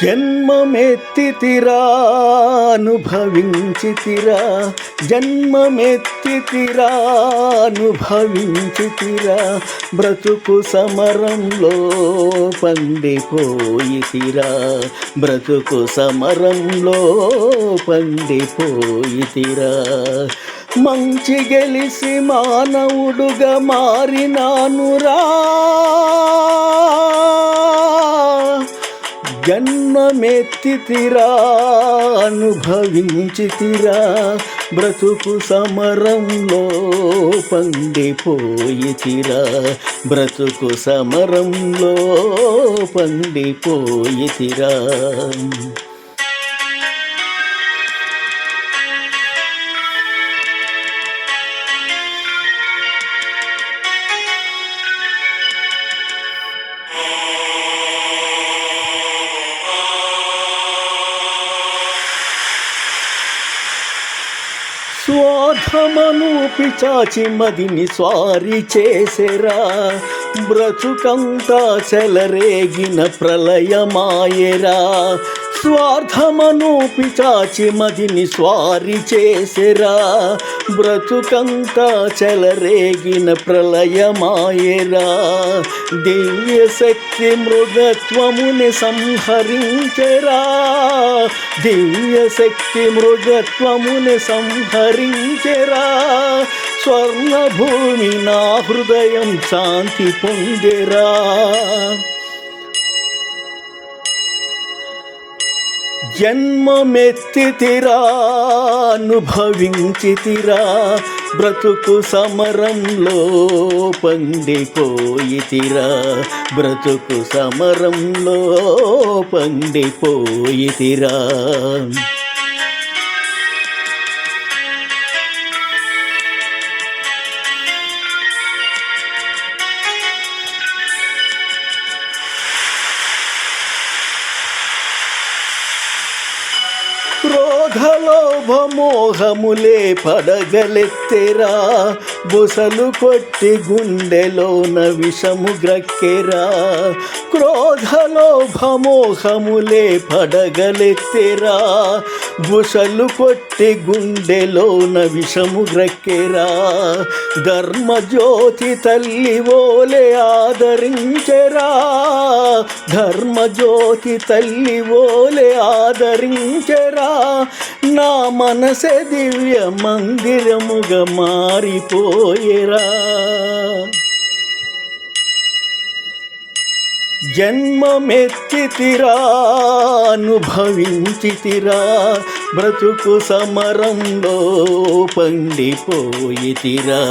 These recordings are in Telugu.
జన్మమెత్తితిరా అనుభవించితిరా, జన్మమెత్తితిరా అనుభవించితిరా, బ్రతుకు సమరంలో పండిపోయితిరా, బ్రతుకు సమరంలో పండిపోయితిరా. మంచి గెలిసి మానవుడుగా మారినానురా, జన్మమెత్తితిరా అనుభవించితిరా, బ్రతుకు సమరంలో పండిపోయితిరా, బ్రతుకు సమరంలో పండిపోయితిరా. స్వార్థమను పిచాచి మదిని స్వారీ చేసెరా, బ్రతుకంతా చెలరేగిన ప్రళయమాయెరా. స్వార్థమను పిచాచి మదిని స్వారీ చేసెరా, బ్రతుకంతా చెలరేగిన ప్రళయమాయెరా. దివ్య శక్తి మృగత్వముని సంహరించెరా, దివ్య శక్తి మృగత్వముని సంహరించెరా. స్వర్ణభూమి నా హృదయం శాంతి పొందెరా. జన్మమెత్తితిరా అనుభవించితిరా, బ్రతుకు సమరంలో పండిపోయితిరా, బ్రతుకు సమరంలో పండిపోయితిరా. క్రోధలోభమోహములే పడగలెత్తెరా, బుసలు కొట్టి గుండెలోన విషము గ్రక్కెరా. క్రోధలోభమోహములే పడగలెత్తెరా, బుసలు కొట్టి గుండెలోన విషము గ్రక్కెరా. ధర్మజ్యోతి తల్లి ఓలే ఆదరించెరా, ధర్మజ్యోతి తల్లి ఓలే ఆదరించెరా. నా మనసే దివ్య మందిరముగా మారిపోయేరా. జన్మమెత్తితిరా అనుభవించితిరా, బ్రతుకు సమరంలో పండిపోయితిరా,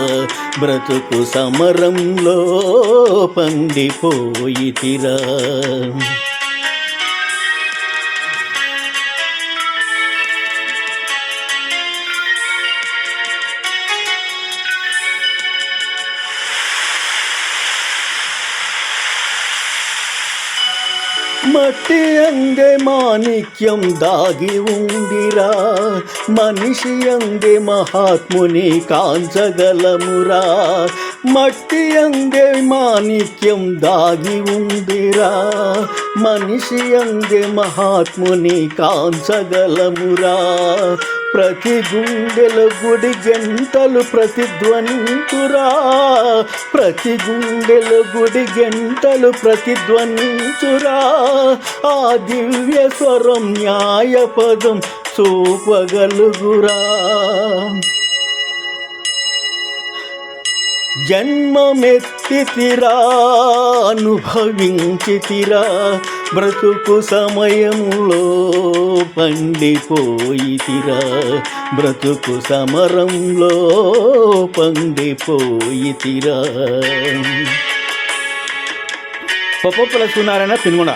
బ్రతుకు సమరంలో పండిపోయితిరా. మట్టి అందే మాణిక్యం దాగి ఉందిరా, మనిషి అందే మహాత్ముని కాంచగలమురా. మట్టి అందే మాణిక్యం దాగి ఉందిరా, మనిషి అందే మహాత్ముని కాంచగలమురా. ప్రతి గుండెల గుడి గంటలు ప్రతిధ్వనించురా, ప్రతి గుండెల గుడి గంటలు ప్రతిధ్వనించురా. ఆ దివ్య స్వరం న్యాయ పదం చూపగలుగురా. జన్మమెత్తితిరా అనుభవించితిరా, బ్రతుకు సమయంలో పండిపోయితిరా, బ్రతుకు సమరంలో పండిపోయితిరా. పొప్పల సూనారాయణ పెనుగొండ.